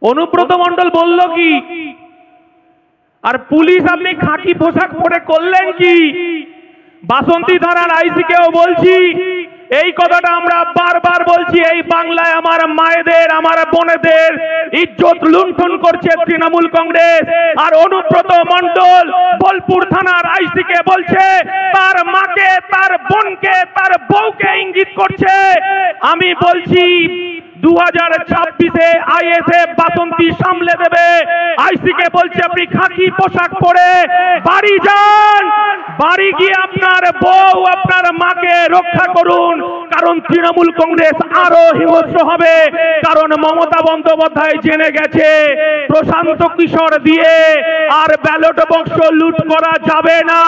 অনুব্রত মণ্ডল বলল কি, আর পুলিশ আপনি খাকি পোশাক পরে করলেন কি? বাসন্তী থানার আইসিকেও বলছি, এই কথাটা আমরা বারবার বলছি, এই বাংলায় আমার মায়েদের, আমার বোনেদের ইজ্জত লুণ্ঠন করছে তৃণমূল কংগ্রেস। আর অনুব্রত মণ্ডল বোলপুর থানার আইসিকে বলছে তার মাকে, তার বোনকে, তার বউকে ইঙ্গিত করছে। আমি বলছি 2026-এ আইএসএফ বাসন্তী সামলে দেবে। আইসিকে বলছে আপনি খাকি পোশাক পরে বাড়ি যান, বাড়ি গিয়ে আপনার বউ, আপনার মাকে রক্ষা করুন, কারণ তৃণমূল কংগ্রেস আরো হিংস্র হবে। কারণ মমতা বন্দ্যোপাধ্যায় জেনে গেছে প্রশান্ত কিশোর দিয়ে আর ব্যালট বাক্স লুট করা যাবে না।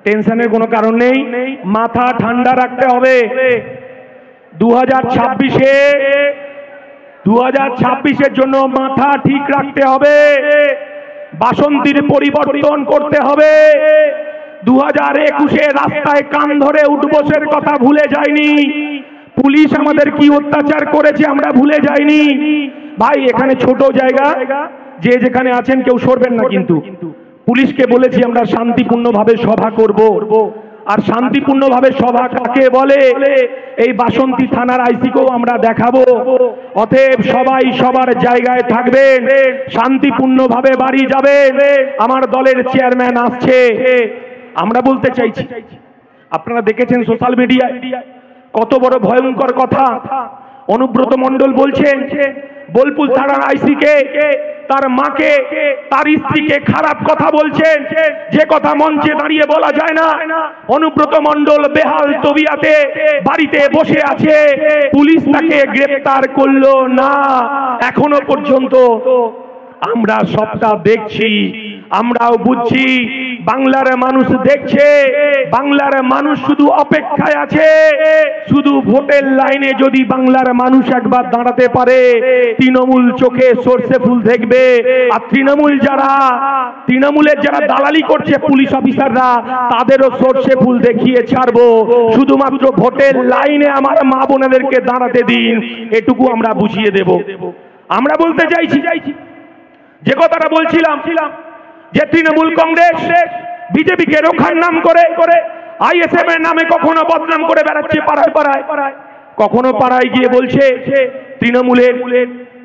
টেনশনের কোনো কারণ নেই, মাথা ঠান্ডা রাখতে হবে। 2026-এর জন্য মাথা ঠিক রাখতে হবে, বাসন্তীর পরিবর্তন করতে হবে। 2021-এ রাস্তায় কান ধরে উঠবোসের কথা ভুলে যায়নি, পুলিশ আমাদের কি অত্যাচার করেছে আমরা ভুলে যাইনি। ভাই এখানে ছোট জায়গা, যে যেখানে আছেন কেউ সরবেন না, কিন্তু পুলিশকে বলেছি আমরা শান্তিপূর্ণভাবে সভা করব। আর শান্তিপূর্ণভাবে সভা কাকে বলে এই বাসন্তী থানার আইসিকেও আমরা দেখাবো। অতএব সবাই সবার জায়গায় থাকবেন, শান্তিপূর্ণভাবে বাড়ি যাবেন। আমার দলের চেয়ারম্যান আসছে। আমরা বলতে চাইছি, আপনারা দেখেছেন সোশ্যাল মিডিয়ায় কত বড় ভয়ঙ্কর কথা অনুব্রত মণ্ডল বলছেন। বোলপুর থানার আইসিকে, তার মাকে, তার স্ত্রীকে খারাপ কথা বলছেন, যে কথা মঞ্চে দাঁড়িয়ে বলা যায় না। অনুব্রত মণ্ডল বেহাল তবিয়াতে বাড়িতে বসে আছে, পুলিশ তাকে গ্রেফতার করলো না। এখনো পর্যন্ত আমরা সবটা দেখছি, আমরাও বুঝছি, বাংলার মানুষ দেখছে, বাংলার মানুষ শুধু অপেক্ষায় আছে। শুধু ভোটের লাইনে যদি বাংলার মানুষ একবার দাঁড়াতে পারে, তৃণমূল চোখে সর্ষে ফুল দেখবে। আর তৃণমূলের যারা দালালি করছে পুলিশ অফিসাররা, তাদেরও সর্ষে ফুল দেখিয়ে ছাড়বো। শুধুমাত্র ভোটের লাইনে আমার মা বোনেদেরকে দাঁড়াতে দিন, এটুকু আমরা বুঝিয়ে দেব। আমরা বলতে চাইছি, যে কথাটা বলছিলাম যে তৃণমূল কংগ্রেস বিজেপিকে রক্ষার নাম করে আইএসএফ এর নামে কখনো বদনাম করে বেড়াচ্ছে পাড়ায় পাড়ায়, কখনো পাড়ায় গিয়ে বলছে তৃণমূলের,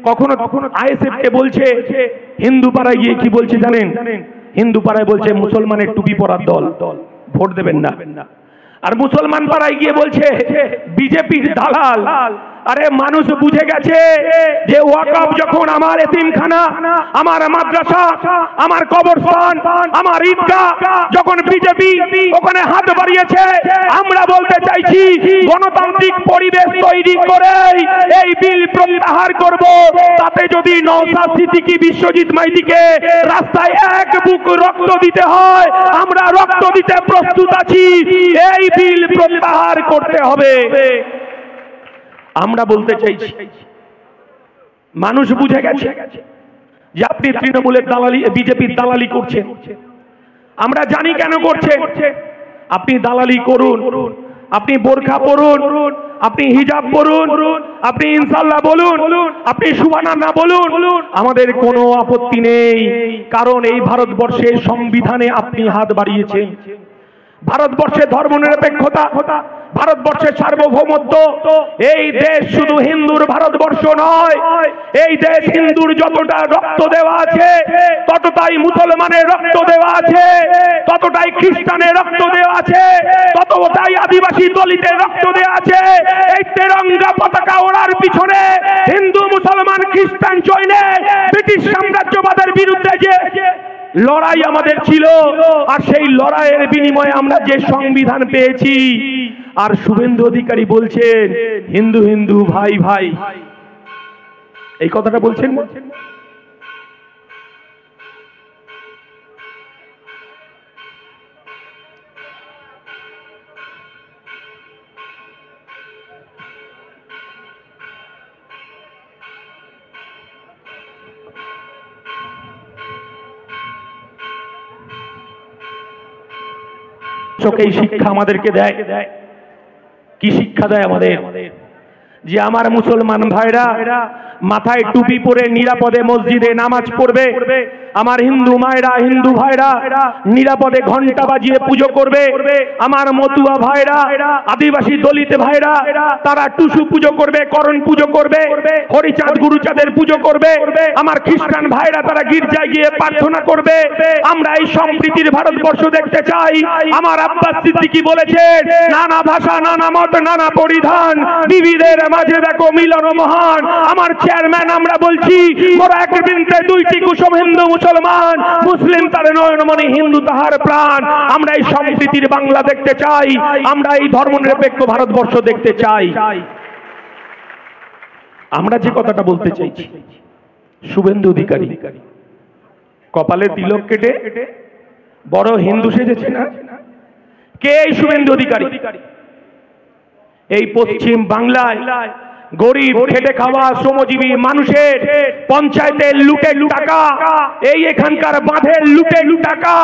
কখনো আইএসএফ কে বলছে। হিন্দু পাড়ায় গিয়ে কি বলছে জানেন? হিন্দু পাড়ায় বলছে মুসলমানের টুপি পরার দল, ভোট দেবেন না। আর মুসলমান পাড়ায় গিয়ে বলছে বিজেপির দালাল। আরে মানুষ বুঝে গেছে যে ওয়াকফ যখন আমার এতিমখানা, আমার মাদ্রাসা, আমার কবরস্থান, আমার ঈদগাহ যখন বিজেপি ওখানে হাত বাড়িয়েছে, আমরা বলতে চাইছি গণতান্ত্রিক পরিবেশ তৈরি করে এই বিল প্রত্যাহার করব। তাতে যদি নওশাদ সিদ্দিকী, বিশ্বজিৎ মাইতিকে রাস্তায় এক বুক রক্ত দিতে হয়, আমরা রক্ত দিতে প্রস্তুত আছি। এই বিল প্রত্যাহার করতে হবে। আমরা বলতে চাইছি মানুষ বুঝে গেছে যে আপনি তৃণমূলের দালালি, বিজেপির দালালি করছেন। আমরা জানি কেন করছেন। আপনি দালালি করুন, আপনি বোরখা পরুন, আপনি হিজাব পরুন, আপনি ইনশাআল্লাহ বলুন, আপনি সুবহানাল্লাহ বলুন, আমাদের কোনো আপত্তি নেই। কারণ এই ভারতবর্ষের সংবিধানে আপনি হাত বাড়িয়েছেন। ভারতবর্ষের ধর্মনিরপেক্ষতা, ভারতবর্ষের সার্বভৌমত্ব, এই দেশ শুধু হিন্দুর ভারতবর্ষ নয়। এই দেশ হিন্দুর যতটা রক্ত দেওয়া আছে, ততটাই মুসলমানের রক্ত দেওয়া আছে, ততটাই খ্রিস্টানের রক্ত দেওয়া আছে, ততটাই আদিবাসী দলিতের রক্ত দেওয়া আছে। এই তেরঙ্গা পতাকা ওড়ার পিছনে হিন্দু, মুসলমান, খ্রিস্টান, জৈন ব্রিটিশ সাম্রাজ্যবাদের বিরুদ্ধে যে লড়াই আমাদের ছিল, আর সেই লড়াইয়ের বিনিময়ে আমরা যে সংবিধান পেয়েছি। আর শুভেন্দু অধিকারী বলছেন হিন্দু হিন্দু ভাই ভাই, এই কথাটা বলছেন। এই শিক্ষা আমাদেরকে দেয়। কি শিক্ষা দেয় আমাদের? যে আমার মুসলমান ভাইরা, মাথায় টুপি পরে নিরাপদে মসজিদে নামাজ পড়বে, আমার হিন্দু মায়েরা হিন্দু ভাইরা নিরাপদে ঘন্টা বাজিয়ে পুজো করবে, আমার মতুয়া ভাইরা আদিবাসী দলিত ভাইরা তারা টুসু পুজো করবে, করণ পুজো করবে, হরিচাঁদ গুরুচাঁদের পুজো করবে, আমার খ্রিস্টান ভাইরা তারা গির্জায় গিয়ে প্রার্থনা করবে। আমরা এই সম্প্রীতির ভারতবর্ষ দেখতে চাই। আমার আব্বাস সিদ্দিকী বলেছেন, নানা ভাষা নানা মত নানা পরিধান, বিবিধের মাঝে দেখো মিলন মহান। আমার চেয়ারম্যান আমরা বলছি, মোরা এক বৃন্তে দুইটি কুসুম, হিন্দু মুসলমান, মুসলিম তার নয়নমণি, হিন্দু তাহার প্রাণ। আমরা এই সম্প্রীতির বাংলা দেখতে চাই, আমরা এই ধর্মনিরপেক্ষ ভারতবর্ষ দেখতে চাই। আমরা যে কথাটা বলতে চাইছি, শুভেন্দু অধিকারী কপালে তিলক কেটে বড় হিন্দু সেজেছে না? কে এই শুভেন্দু অধিকারী? এই পশ্চিম বাংলায় গরিব খেটে খাওয়া শ্রমজীবী মানুষের পঞ্চায়েতের লুটের টাকা, এই এখানকার বাঁধের লুটের টাকা,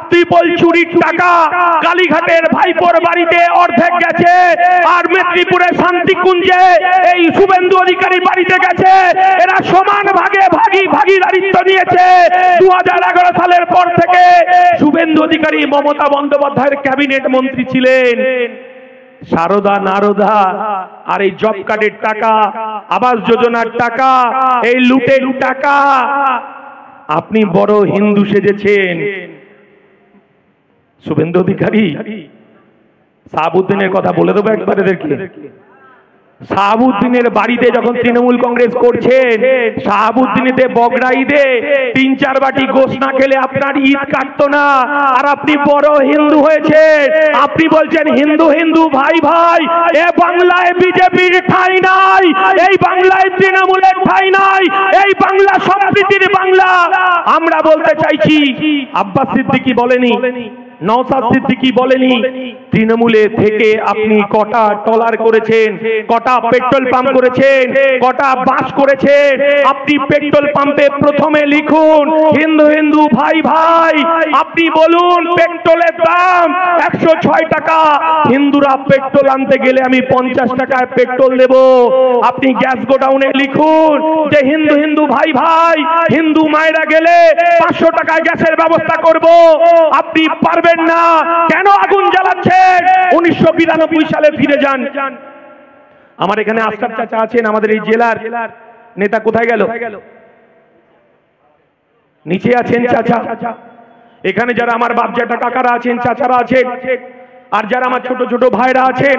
ত্রিপল চুরির টাকা কালীঘাটের ভাইপোর বাড়িতে অর্ধেক গেছে, আর মেদিনীপুরের শান্তিকুঞ্জে এই শুভেন্দু অধিকারীর বাড়িতে গেছে। এরা সমান ভাগে ভাগিদারিত্ব নিয়েছে। 2011 সালের পর থেকে শুভেন্দু অধিকারী মমতা বন্দ্যোপাধ্যায়ের ক্যাবিনেট মন্ত্রী ছিলেন। সারদা নারদা আর এই জব কার্ডের টাকা, আবাস যোজনার টাকা, এই লুটের টাকা আপনি বড় হিন্দু সেজেছেন। শুভেন্দু অধিকারী শাহাবুদ্দিনের কথা বলে দেবো একবার এদেরকে। শাহাবুদ্দিনের বাড়িতে যখন তৃণমূল কংগ্রেস করছেন, শাহাবুদ্দিনেতে বগড়া ঈদে 3-4 বাটি গোশ না খেলে আপনার ঈদ কাটতো না, আর আপনি বড় হিন্দু হয়েছে। আপনি বলছেন হিন্দু হিন্দু ভাই ভাই। এ বাংলায় বিজেপির ঠাঁই নাই, এই বাংলায় তৃণমূলের ঠাঁই নাই, এই বাংলা সম্প্রীতির বাংলা। আমরা বলতে চাইছি, আব্বাস সিদ্দিকী বলেনি, নওশাদ সিদ্দিকী বলেনি, তৃণমূলে থেকে আপনি কটা ট্রলার করেছেন, কটা পেট্রোল পাম্প করেছেন, কটা বাস করেছেন। আপনি পেট্রোল পাম্পে প্রথমে লিখুন হিন্দু হিন্দু ভাই ভাই। আপনি বলুন পেট্রোলের দাম 106 টাকা, হিন্দুরা পেট্রোল আনতে গেলে আমি 50 টাকায় পেট্রোল দেব। আপনি গ্যাস গোডাউনে লিখুন যে হিন্দু হিন্দু ভাই ভাই, হিন্দু মায়েরা গেলে 500 টাকায় গ্যাসের ব্যবস্থা করব। আপনি পারবেন না, কেন আগুন জ্বালাচ্ছেন? 1992 সালে ফিরে যান। আমার এখানে আশরাফ চাচা আছেন, আমাদের এই জেলার নেতা। কোথায় গেল? নিচে আছেন চাচা। এখানে যারা আমার বাপজাটা কাকারা আছেন, চাচারা আছেন, আর যারা আমার ছোট ছোট ভাইরা আছেন,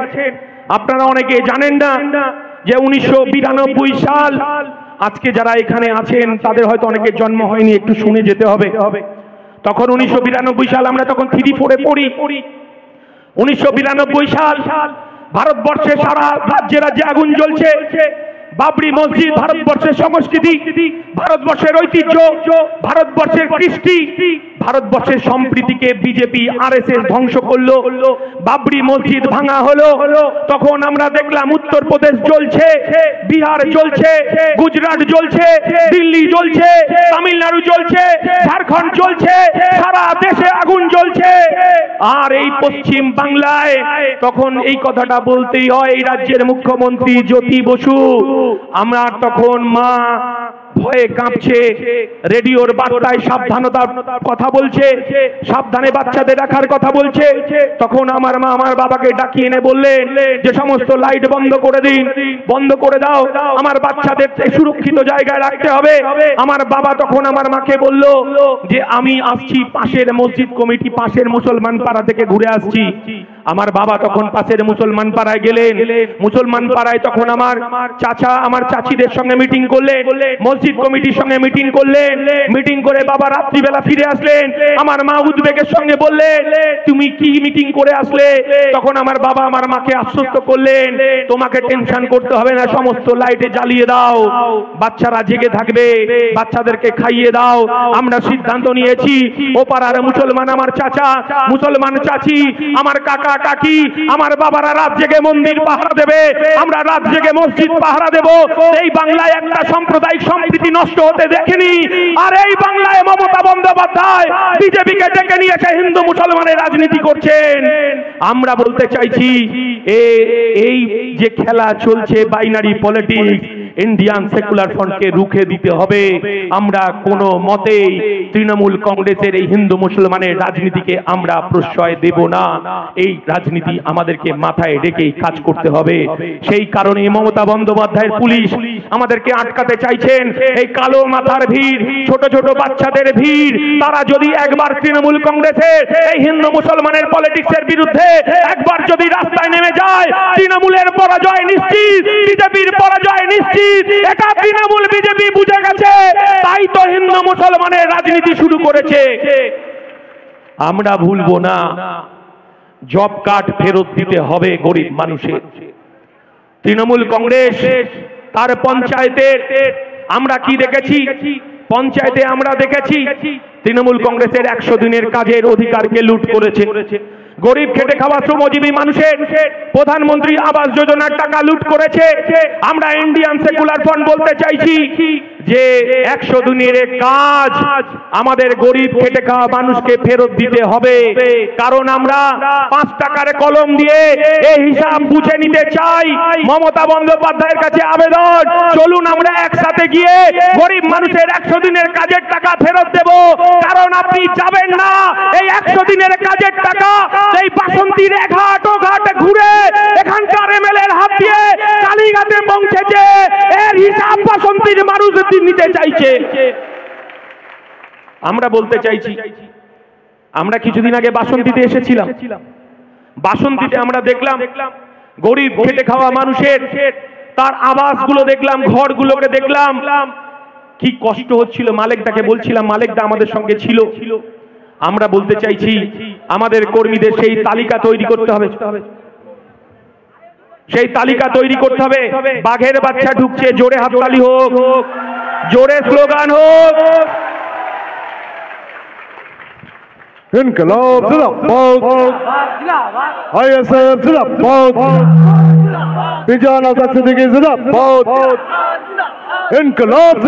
আপনারা অনেকে জানেন না যে 1992 সাল, আজকে যারা এখানে আছেন তাদের হয়তো অনেকের জন্ম হয়নি, একটু শুনে যেতে হবে। তখন 1992 সাল, আমরা তখন 3-4-এ পড়ি। 1992 সাল ভারতবর্ষে সারা রাজ্যে রাজ্যে আগুন জ্বলছে। বাবরি মসজিদ ভারতবর্ষের সংস্কৃতি, ভারতবর্ষের ঐতিহ্য, ভারতবর্ষের কৃষ্টি, ভারতবর্ষের সম্প্রীতিকে বিজেপি আরএসএস ধ্বংস করলো। বাবরি মসজিদ ভাঙা হলো। তখন আমরা দেখলাম উত্তরপ্রদেশ জ্বলছে, বিহার জ্বলছে, গুজরাট জ্বলছে, দিল্লি জ্বলছে, তামিলনাড়ু জ্বলছে, ঝাড়খণ্ড জ্বলছে, সারা দেশে আগুন জ্বলছে। আর এই পশ্চিম বাংলায় তখন এই কথাটা বলতেই হয়, এই রাজ্যের মুখ্যমন্ত্রী জ্যোতি বসু, আমরা তখন মা ভয়ে কাঁপছে, রেডিওর বার্তায় সাবধানতার কথা বলছে, সাবধানে বাচ্চাদের রাখার কথা বলছে। তখন আমার মা আমার বাবাকে ডাকিয়ে এনে বললেন যে সমস্ত লাইট বন্ধ করে দিন, বন্ধ করে দাও, আমার বাচ্চাদের সুরক্ষিত জায়গায় রাখতে হবে। আমার বাবা তখন আমার মাকে বলল যে আমি আসছি পাশের মসজিদ কমিটি, পাশের মুসলমান পাড়া থেকে ঘুরে আসছি। আমার বাবা তখন পাশের মুসলমান পাড়ায় গেলেন। মুসলমান পাড়ায় তখন আমার চাচা আমার চাচিদের সঙ্গে মিটিং করলেন, মসজিদ কমিটির সঙ্গে মিটিং করলেন। মিটিং করে বাবা রাত্রিবেলা ফিরে আসলেন। আমার মা উদ্বেগের সঙ্গে বললেন তুমি কি মিটিং করে আসলে? তখন আমার বাবা আমার মাকে আশ্বস্ত করলেন তোমাকে টেনশন করতে হবে না, সমস্ত লাইটে জ্বালিয়ে দাও, বাচ্চারা জেগে থাকবে, বাচ্চাদেরকে খাইয়ে দাও। আমরা সিদ্ধান্ত নিয়েছি ও পাড়ার মুসলমান আমার চাচা, মুসলমান চাচি, আমার কাকা কাকি, আমার বাবারা রাত জেগে মন্দির পাহারা দেবে, আমরা রাত জেগে মসজিদ পাহারা দেব। এই বাংলায় একটা সাম্প্রদায়িক সম্প্রীতি নষ্ট হতে দেখেনি। আর এই বাংলায় মমতা বন্দ্যোপাধ্যায় বিজেপিকে ডেকে নিয়েছে হিন্দু মুসলমানের রাজনীতি করছেন। আমরা বলতে চাইছি এই যে খেলা চলছে বাইনারি পলিটিক্স, ইন্ডিয়ান সেকুলার ফ্রন্টকে রুখে দিতে হবে। আমরা কোনো মতেই তৃণমূল কংগ্রেসের এই হিন্দু মুসলমানের রাজনীতিকে আমরা প্রশ্রয় দেব না। এই রাজনীতি আমাদেরকে মাথায় রেখেই কাজ করতে হবে। সেই কারণে মমতা বন্দ্যোপাধ্যায়ের পুলিশ আমাদেরকে আটকাতে চাইছেন। এই কালো মাথার ভিড়, ছোট ছোট বাচ্চাদের ভিড়, তারা যদি একবার তৃণমূল কংগ্রেসের এই হিন্দু মুসলমানের পলিটিক্সের বিরুদ্ধে একবার যদি রাস্তায় নেমে যায়, তৃণমূলের পরাজয় নিশ্চিত, বিজেপির পরাজয় নিশ্চিত। এটা তৃণমূল বিজেপি বুঝে গেছে, তাই তো হিন্দু মুসলমানের রাজনীতি শুরু করেছে। আমরা ভুলবো না, জব কার্ড ফেরত দিতে হবে গরিব মানুষের। তৃণমূল কংগ্রেস তার পঞ্চায়েতের আমরা কি দেখেছি, পঞ্চায়েতে আমরা দেখেছি তৃণমূল কংগ্রেসের 100 দিনের কাজের অধিকারকে লুট করেছে। গরিব খেটে খাওয়া শ্রমজীবী মানুষের প্রধানমন্ত্রী আবাস যোজনার টাকা লুট করেছে। আমরা ইন্ডিয়ান সেকুলার ফ্রন্ট বলতে চাইছি যে 100 দিনের কাজ আমাদের গরিব খেটে খাওয়া মানুষকে ফেরত দিতে হবে। কারণ আমরা 5 টাকার কলম দিয়ে এই হিসাব বুঝে নিতে চাই। মমতা বন্দ্যোপাধ্যায়ের কাছে আবেদন, চলুন আমরা একসাথে গিয়ে গরিব মানুষের 100 দিনের কাজের টাকা ফেরত দেব। কারণ আপনি যাবেন না এই 100 দিনের কাজের টাকা এই বাসন্তীর ঘাট ও ঘাটে ঘুরে এখানকার এমএলএর হাত দিয়ে কালীঘাটে পৌঁছেছে, এর হিসাব বাসন্তীর মানুষ নিতে চাইছে। আমরা বলতে চাইছি, আমরা কিছুদিন আগে বাসন্তীতে এসেছিলাম। বাসন্তীতে আমরা দেখলাম গরিব খেটে খাওয়া মানুষের তার আবাসগুলো দেখলাম, ঘরগুলোকে দেখলাম, কি কষ্ট হচ্ছিল। মালেকদাকে বলছিলাম, মালেকদা আমাদের সঙ্গে ছিল। আমরা বলতে চাইছি আমাদের কর্মীদের সেই তালিকা তৈরি করতে হবে, সেই তালিকা তৈরি করতে হবে। বাঘের বাচ্চা ঢুকছে, জোরে হাততালি হোক, জোরে স্লোগান হোক। ইনকলাব জিন্দাবাদ, আইএসএফ জিন্দাবাদ, বিজন আজাদ সিদ্দিকী জিন্দাবাদ, ইনকলাব।